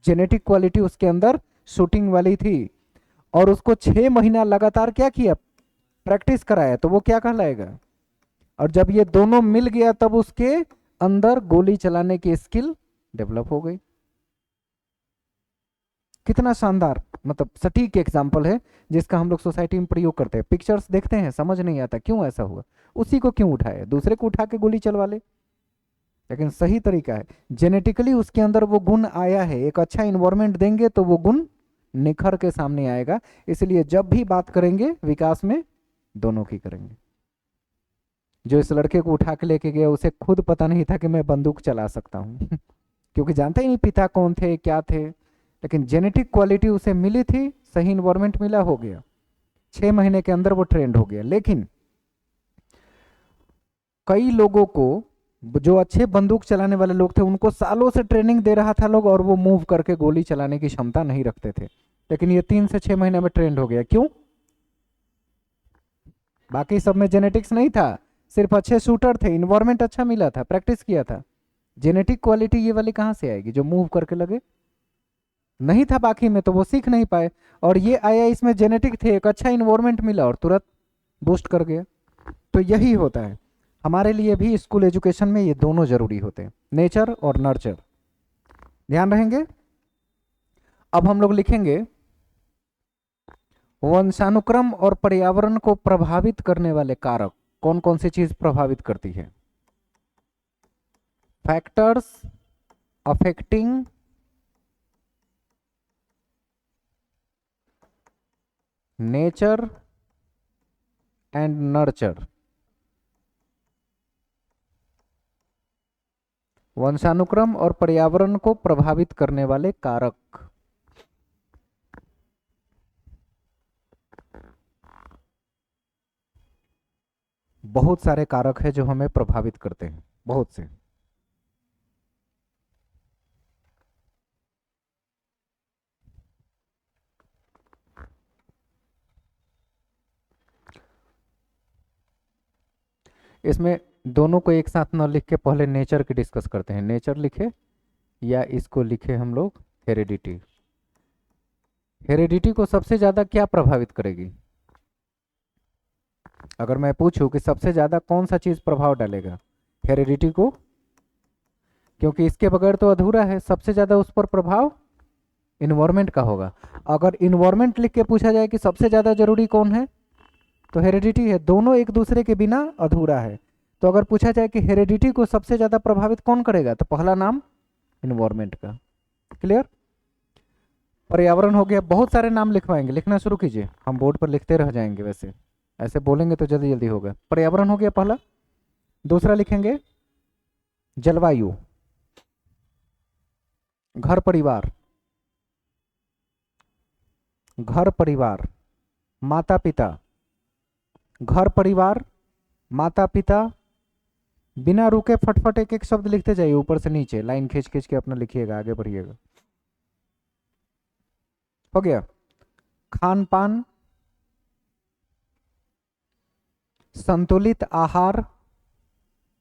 जेनेटिक क्वालिटी उसके अंदर शूटिंग वाली थी। और उसको 6 महीना लगातार क्या किया, प्रैक्टिस कराया, तो वो क्या कहलाएगा। और जब ये दोनों मिल गया तब उसके अंदर गोली चलाने की स्किल डेवलप हो गई। कितना शानदार, मतलब सटीक एग्जाम्पल है जिसका हम लोग सोसाइटी में प्रयोग करते हैं। पिक्चर्स देखते हैं, समझ नहीं आता क्यों ऐसा हुआ, उसी को क्यों उठाए, दूसरे को उठा के गोली चलवा ले। लेकिन सही तरीका है, जेनेटिकली उसके अंदर वो गुण आया है, एक अच्छा इन्वायरमेंट देंगे तो वो गुण निखर के सामने आएगा। इसलिए जब भी बात करेंगे विकास में, दोनों की करेंगे। जो इस लड़के को उठा के लेके गया उसे खुद पता नहीं था कि मैं बंदूक चला सकता हूँ क्योंकि जानते ही नहीं पिता कौन थे क्या थे, लेकिन जेनेटिक क्वालिटी उसे मिली थी, सही इन्वायरमेंट मिला, हो गया 6 महीने के अंदर वो ट्रेंड हो गया। लेकिन कई लोगों को, जो अच्छे बंदूक चलाने वाले लोग थे, उनको सालों से ट्रेनिंग दे रहा था लोग और वो मूव करके गोली चलाने की क्षमता नहीं रखते थे। लेकिन ये 3 से 6 महीने में ट्रेंड हो गया, क्यों, बाकी सब में जेनेटिक्स नहीं था, सिर्फ अच्छे शूटर थे, इन्वायरमेंट अच्छा मिला था, प्रैक्टिस किया था। जेनेटिक क्वालिटी ये वाली कहाँ से आएगी जो मूव करके लगे, नहीं था बाकी में तो वो सीख नहीं पाए। और ये आया, इसमें जेनेटिक थे, एक अच्छा इन्वायरमेंट मिला और तुरंत बूस्ट कर गया। तो यही होता है हमारे लिए भी, स्कूल एजुकेशन में ये दोनों जरूरी होते हैं, नेचर और नर्चर, ध्यान रहेंगे। अब हम लोग लिखेंगे वंशानुक्रम और पर्यावरण को प्रभावित करने वाले कारक कौन कौन सी चीज प्रभावित करती है। Factors affecting nature and nurture. वंशानुक्रम और पर्यावरण को प्रभावित करने वाले कारक। बहुत सारे कारक हैं जो हमें प्रभावित करते हैं, बहुत से। इसमें दोनों को एक साथ न लिख के पहले नेचर की डिस्कस करते हैं। नेचर लिखे या इसको लिखे हम लोग हेरिडिटी। हेरिडिटी को सबसे ज्यादा क्या प्रभावित करेगी, अगर मैं पूछूं कि सबसे ज्यादा कौन सा चीज प्रभाव डालेगा हेरिडिटी को, क्योंकि इसके बगैर तो अधूरा है। सबसे ज्यादा उस पर प्रभाव इन्वायरमेंट का होगा। अगर इन्वायरमेंट लिख के पूछा जाए कि सबसे ज्यादा जरूरी कौन है, तो हेरिडिटी है। दोनों एक दूसरे के बिना अधूरा है। तो अगर पूछा जाए कि हेरिडिटी को सबसे ज्यादा प्रभावित कौन करेगा, तो पहला नाम इन्वायरमेंट का। क्लियर। पर्यावरण हो गया, बहुत सारे नाम लिखवाएंगे, लिखना शुरू कीजिए, हम बोर्ड पर लिखते रह जाएंगे, वैसे ऐसे बोलेंगे तो जल्दी जल्दी होगा। पर्यावरण हो गया पहला। दूसरा लिखेंगे जलवायु, घर परिवार, घर परिवार, माता पिता, घर परिवार, माता पिता, बिना रुके फटफट एक एक शब्द लिखते जाइए, ऊपर से नीचे लाइन खींच खींच के अपना लिखिएगा, आगे बढ़िएगा। हो गया। खान पान, संतुलित आहार,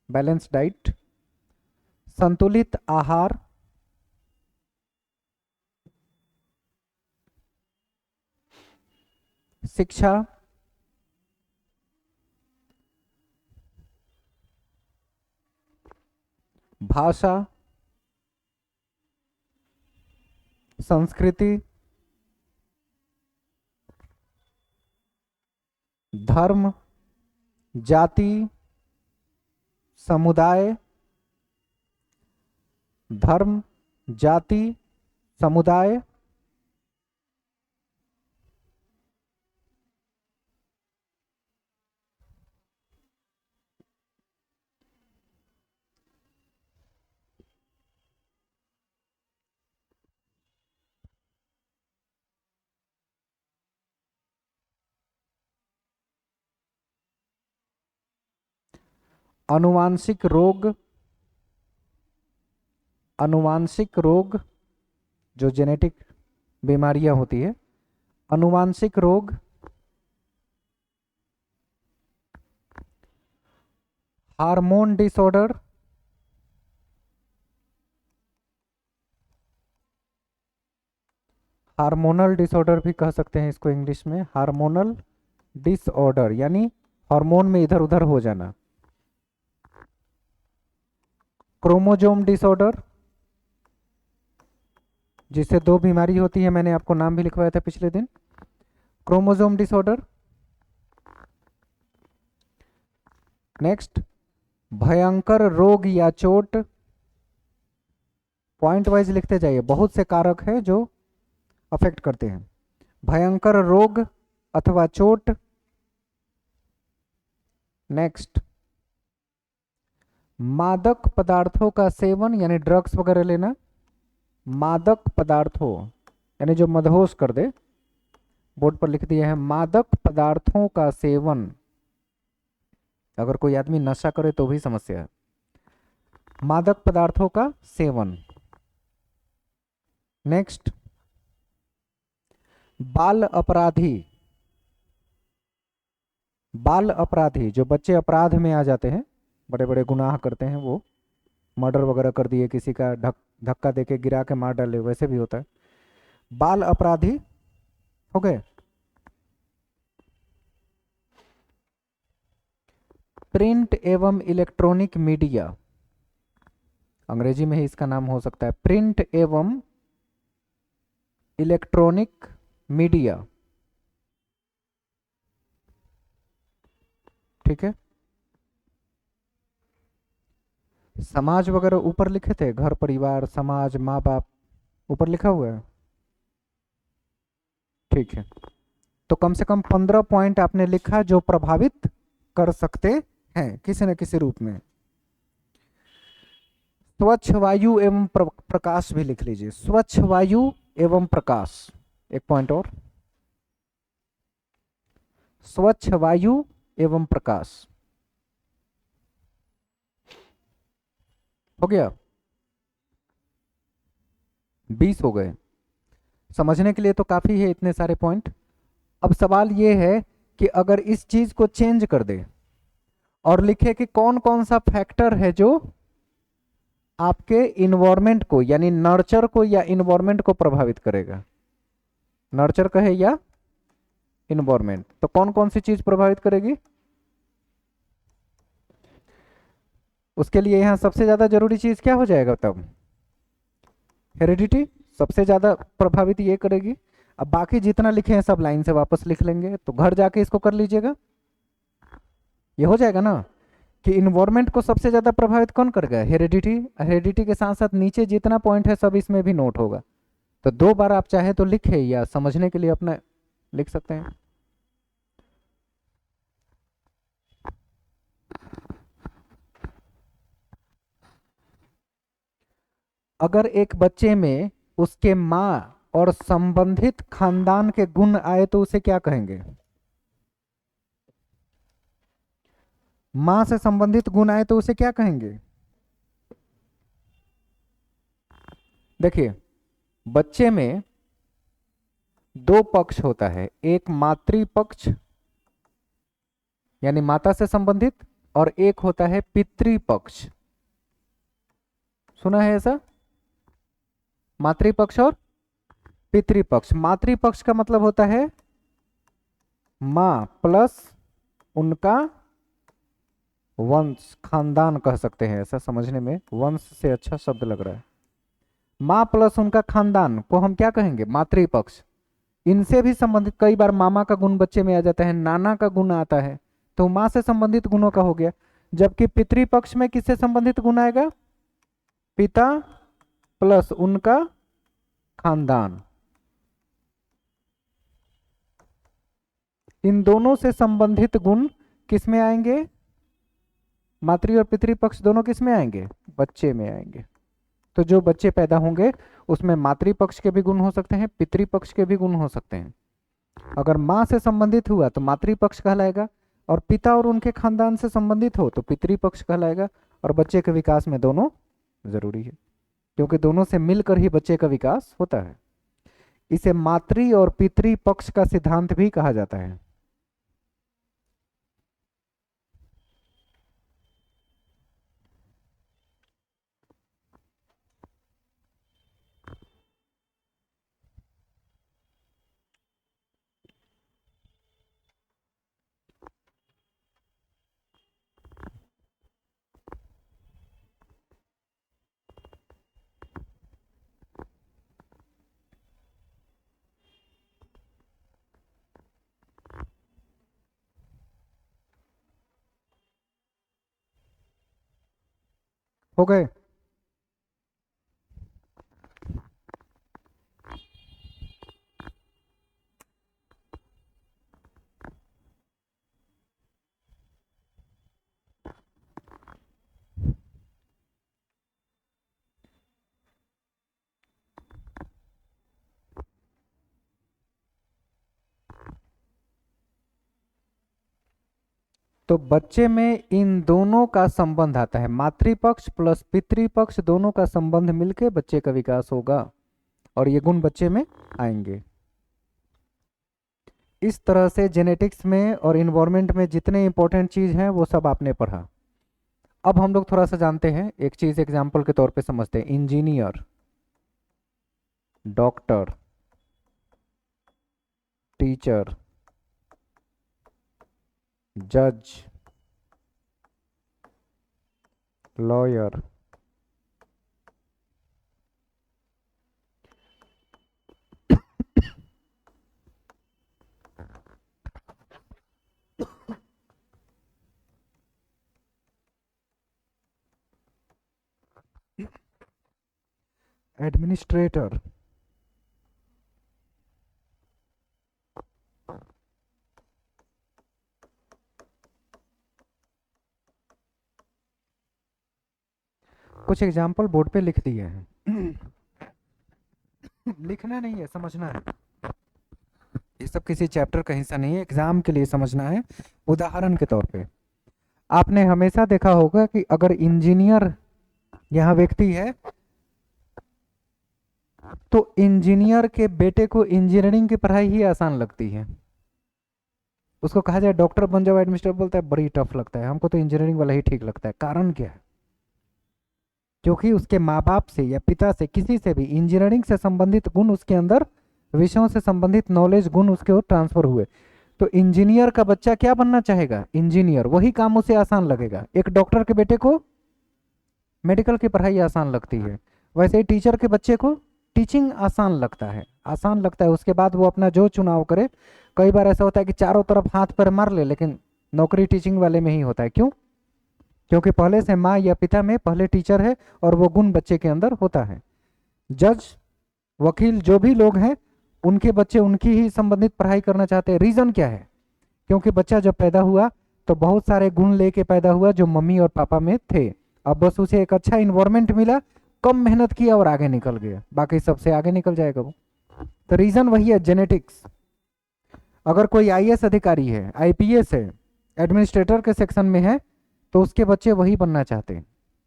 बैलेंस डाइट, संतुलित आहार, शिक्षा, भाषा, संस्कृति, धर्म, जाति, समुदाय, धर्म, जाति, समुदाय, अनुवांशिक रोग, अनुवांशिक रोग जो जेनेटिक बीमारियां होती है, अनुवांशिक रोग, हार्मोन डिसऑर्डर, हार्मोनल डिसऑर्डर भी कह सकते हैं इसको इंग्लिश में, हार्मोनल डिसऑर्डर यानी हार्मोन में इधर उधर हो जाना, क्रोमोजोम डिसऑर्डर जिससे दो बीमारी होती है, मैंने आपको नाम भी लिखवाया था पिछले दिन, क्रोमोजोम डिसऑर्डर। नेक्स्ट, भयंकर रोग या चोट, पॉइंट वाइज लिखते जाइए, बहुत से कारक है जो अफेक्ट करते हैं, भयंकर रोग अथवा चोट। नेक्स्ट, मादक पदार्थों का सेवन यानी ड्रग्स वगैरह लेना, मादक पदार्थों यानी जो मदहोश कर दे, बोर्ड पर लिख दिए हैं मादक पदार्थों का सेवन, अगर कोई आदमी नशा करे तो भी समस्या है, मादक पदार्थों का सेवन। नेक्स्ट, बाल अपराधी, बाल अपराधी जो बच्चे अपराध में आ जाते हैं, बड़े बड़े गुनाह करते हैं, वो मर्डर वगैरह कर दिए, किसी का धक्का देके गिरा के मार डाले, वैसे भी होता है, बाल अपराधी हो गए। प्रिंट एवं इलेक्ट्रॉनिक मीडिया, अंग्रेजी में ही इसका नाम हो सकता है, प्रिंट एवं इलेक्ट्रॉनिक मीडिया, ठीक है। समाज वगैरह ऊपर लिखे थे, घर परिवार समाज माँ बाप ऊपर लिखा हुआ है, ठीक है। तो कम से कम 15 पॉइंट आपने लिखा जो प्रभावित कर सकते हैं किसी न किसी रूप में। स्वच्छ वायु एवं प्रकाश भी लिख लीजिए, स्वच्छ वायु एवं प्रकाश, एक पॉइंट और, स्वच्छ वायु एवं प्रकाश हो गया, 20 हो गए। समझने के लिए तो काफी है इतने सारे पॉइंट। अब सवाल ये है कि अगर इस चीज को चेंज कर दे और लिखे कि कौन कौन सा फैक्टर है जो आपके इन्वायरमेंट को यानी नर्चर को या इन्वायरमेंट को प्रभावित करेगा, नर्चर कहे या इन्वायरमेंट, तो कौन कौन सी चीज प्रभावित करेगी, उसके लिए यहां सबसे ज्यादा जरूरी चीज क्या हो जाएगा तब, हेरिडिटी सबसे ज्यादा प्रभावित ये करेगी। अब बाकी जितना लिखे हैं सब लाइन से वापस लिख लेंगे, तो घर जाके इसको कर लीजिएगा, ये हो जाएगा ना कि इन्वायरमेंट को सबसे ज्यादा प्रभावित कौन करेगा, हेरिडिटी, हेरिडिटी के साथ साथ नीचे जितना पॉइंट है सब इसमें भी नोट होगा, तो 2 बार आप चाहे तो लिखे या समझने के लिए अपना लिख सकते हैं। अगर एक बच्चे में उसके माँ और संबंधित खानदान के गुण आए तो उसे क्या कहेंगे, माँ से संबंधित गुण आए तो उसे क्या कहेंगे। देखिए, बच्चे में 2 पक्ष होता है, एक मातृ पक्ष यानी माता से संबंधित, और एक होता है पितृ पक्ष, सुना है ऐसा, मातृपक्ष और पितृपक्ष। मातृपक्ष का मतलब होता है माँ प्लस उनका वंश, खानदान कह सकते हैं, ऐसा समझने में वंश से अच्छा शब्द लग रहा है। माँ प्लस उनका खानदान को हम क्या कहेंगे, मातृपक्ष। इनसे भी संबंधित, कई बार मामा का गुण बच्चे में आ जाता है, नाना का गुण आता है, तो माँ से संबंधित गुणों का हो गया। जबकि पितृपक्ष में किससे संबंधित गुण आएगा, पिता प्लस उनका खानदान। इन दोनों से संबंधित गुण किस में आएंगे, मातृ और पितृपक्ष दोनों किस में आएंगे, बच्चे में आएंगे। तो जो बच्चे पैदा होंगे उसमें मातृपक्ष के भी गुण हो सकते हैं, पितृपक्ष के भी गुण हो सकते हैं। अगर माँ से संबंधित हुआ तो मातृपक्ष कहलाएगा, और पिता और उनके खानदान से संबंधित हो तो पितृपक्ष कहलाएगा। और बच्चे के विकास में दोनों जरूरी है, क्योंकि दोनों से मिलकर ही बच्चे का विकास होता है। इसे मातृ और पितृपक्ष का सिद्धांत भी कहा जाता है। हो गए। तो बच्चे में इन दोनों का संबंध आता है, मातृपक्ष प्लस पितृपक्ष दोनों का संबंध मिलके बच्चे का विकास होगा, और ये गुण बच्चे में आएंगे। इस तरह से जेनेटिक्स में और इन्वायरमेंट में जितने इंपॉर्टेंट चीज हैं वो सब आपने पढ़ा। अब हम लोग थोड़ा सा जानते हैं, एक चीज एग्जाम्पल के तौर पे समझते हैं। इंजीनियर, डॉक्टर, टीचर, जज, लॉयर, एडमिनिस्ट्रेटर, कुछ एग्जाम्पल बोर्ड पे लिख दिए हैं। लिखना नहीं है, समझना है। ये सब किसी चैप्टर का हिस्सा नहीं है, एग्जाम के लिए समझना है। उदाहरण के तौर पे आपने हमेशा देखा होगा कि अगर इंजीनियर यहाँ व्यक्ति है तो इंजीनियर के बेटे को इंजीनियरिंग की पढ़ाई ही आसान लगती है। उसको कहा जाए डॉक्टर बन जाओ, एडमिनिस्ट्रेटर, बोलता है बड़ी टफ लगता है, हमको तो इंजीनियरिंग वाला ही ठीक लगता है। कारण क्या है, क्योंकि उसके माँ बाप से या पिता से, किसी से भी इंजीनियरिंग से संबंधित गुण उसके अंदर, विषयों से संबंधित नॉलेज गुण उसके ओर ट्रांसफर हुए। तो इंजीनियर का बच्चा क्या बनना चाहेगा, इंजीनियर, वही काम उसे आसान लगेगा। एक डॉक्टर के बेटे को मेडिकल की पढ़ाई आसान लगती है, वैसे ही टीचर के बच्चे को टीचिंग आसान लगता है, आसान लगता है। उसके बाद वो अपना जो चुनाव करे। कई बार ऐसा होता है कि चारों तरफ हाथ पैर मार ले, लेकिन नौकरी टीचिंग वाले में ही होता है। क्यों, क्योंकि पहले से माँ या पिता में पहले टीचर है और वो गुण बच्चे के अंदर होता है। जज, वकील, जो भी लोग हैं उनके बच्चे उनकी ही संबंधित पढ़ाई करना चाहते हैं। रीजन क्या है, क्योंकि बच्चा जब पैदा हुआ तो बहुत सारे गुण लेके पैदा हुआ जो मम्मी और पापा में थे। अब बस उसे एक अच्छा इन्वायरमेंट मिला, कम मेहनत किया और आगे निकल गया, बाकी सबसे आगे निकल जाएगा वो। तो रीजन वही है, जेनेटिक्स। अगर कोई आईएएस अधिकारी है, आईपीएस है, एडमिनिस्ट्रेटर के सेक्शन में है, तो उसके बच्चे वही बनना चाहते हैं,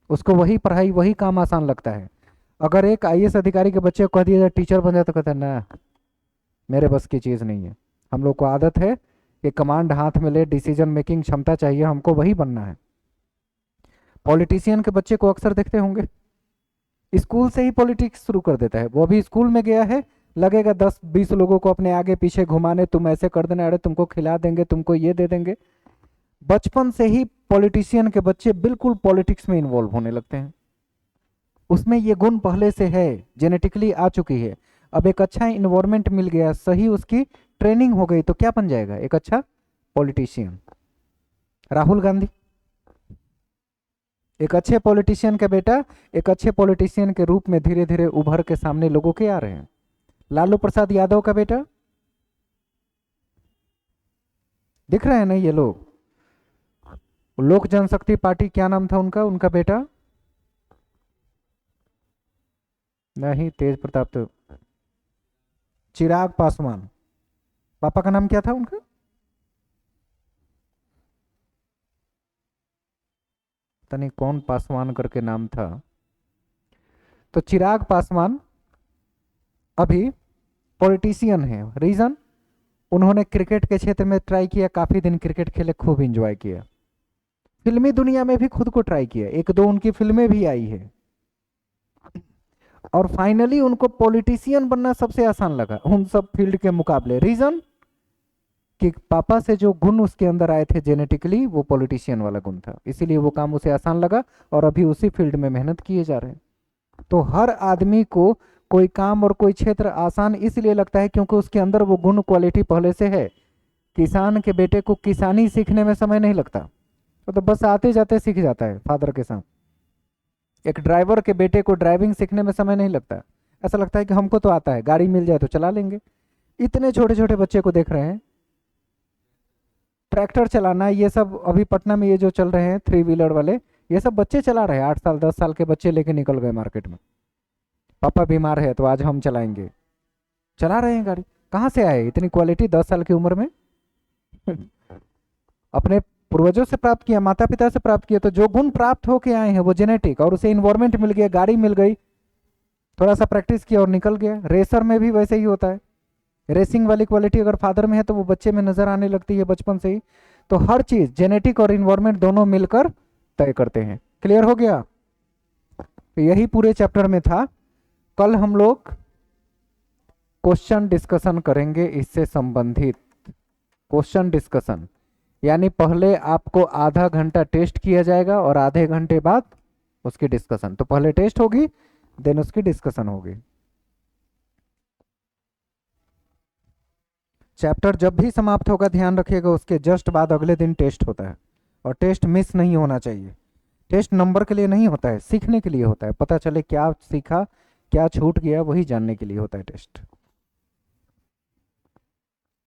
उसको वही पढ़ाई वही काम आसान लगता है। अगर एक आईएएस अधिकारी के बच्चे को कह दिया जाए टीचर बन जाए तो कहता है ना, मेरे बस की चीज़ नहीं है। हम लोग को आदत है कि कमांड हाथ में ले, डिसीजन मेकिंग क्षमता चाहिए, हमको वही बनना है। पॉलिटिशियन के बच्चे को अक्सर देखते होंगे, स्कूल से ही पॉलिटिक्स शुरू कर देता है। वो अभी स्कूल में गया है, लगेगा 10-20 लोगों को अपने आगे पीछे घुमाने, तुम ऐसे कर देना, अरे तुमको खिला देंगे, तुमको ये दे देंगे। बचपन से ही पॉलिटिशियन के बच्चे बिल्कुल पॉलिटिक्स में इन्वॉल्व होने लगते हैं। उसमें ये गुण पहले से है, जेनेटिकली आ चुकी है। अब एक अच्छा इन्वायरमेंट मिल गया, सही उसकी ट्रेनिंग हो गई, तो क्या बन जाएगा? एक अच्छा पॉलिटिशियन। राहुल गांधी एक अच्छे पॉलिटिशियन का बेटा एक अच्छे पॉलिटिशियन के रूप में धीरे धीरे उभर के सामने लोगों के आ रहे हैं। लालू प्रसाद यादव का बेटा, दिख रहे हैं ना ये लोग, लोक जनशक्ति पार्टी, क्या नाम था उनका, उनका बेटा? नहीं, तेज प्रताप तो, चिराग पासवान। पापा का नाम क्या था उनका? पता नहीं कौन पासवान करके नाम था। तो चिराग पासवान अभी पॉलिटिशियन है। रीजन, उन्होंने क्रिकेट के क्षेत्र में ट्राई किया, काफी दिन क्रिकेट खेले, खूब एंजॉय किया। फिल्मी दुनिया में भी खुद को ट्राई किया, एक दो उनकी फिल्में भी आई है। और फाइनली उनको पॉलिटिशियन बनना सबसे आसान लगा उन सब फील्ड के मुकाबले। रीजन कि पापा से जो गुण उसके अंदर आए थे जेनेटिकली, वो पॉलिटिशियन वाला गुण था, इसीलिए वो काम उसे आसान लगा और अभी उसी फील्ड में मेहनत किए जा रहे हैं। तो हर आदमी को कोई काम और कोई क्षेत्र आसान इसलिए लगता है क्योंकि उसके अंदर वो गुण क्वालिटी पहले से है। किसान के बेटे को किसानी सीखने में समय नहीं लगता, तो बस आते जाते सीख जाता है फादर के साथ। एक ड्राइवर के बेटे को ड्राइविंग सीखने में समय नहीं लगता, ऐसा लगता है कि हमको तो आता है, गाड़ी मिल जाए तो चला लेंगे। इतने छोटे छोटे बच्चे को देख रहे हैं, ट्रैक्टर चलाना, ये सब अभी पटना में ये जो चल रहे हैं 3 व्हीलर वाले, ये सब बच्चे चला रहे हैं। 8 साल 10 साल के बच्चे लेके निकल गए मार्केट में, पापा बीमार है तो आज हम चलाएंगे, चला रहे हैं गाड़ी। कहाँ से आए इतनी क्वालिटी 10 साल की उम्र में? अपने पूर्वजों से प्राप्त किया, माता पिता से प्राप्त किया। तो जो गुण प्राप्त होके आए हैं वो जेनेटिक, और उसे इन्वायरमेंट मिल गया, गाड़ी मिल गई, थोड़ा सा प्रैक्टिस किया और निकल गया। रेसर में भी वैसे ही होता है, रेसिंग वाली क्वालिटी अगर फादर में है तो वो बच्चे में नजर आने लगती है बचपन से ही। तो हर चीज जेनेटिक और इन्वायरमेंट दोनों मिलकर तय करते हैं। क्लियर हो गया? तो यही पूरे चैप्टर में था। कल हम लोग क्वेश्चन डिस्कशन करेंगे इससे संबंधित। क्वेश्चन डिस्कशन यानी पहले आपको आधा घंटा टेस्ट किया जाएगा और आधे घंटे बाद उसकी डिस्कशन। तो पहले टेस्ट होगी, देन उसकी डिस्कशन होगी। चैप्टर जब भी समाप्त होगा ध्यान रखिएगा, उसके जस्ट बाद अगले दिन टेस्ट होता है, और टेस्ट मिस नहीं होना चाहिए। टेस्ट नंबर के लिए नहीं होता है, सीखने के लिए होता है, पता चले क्या सीखा क्या छूट गया, वही जानने के लिए होता है टेस्ट।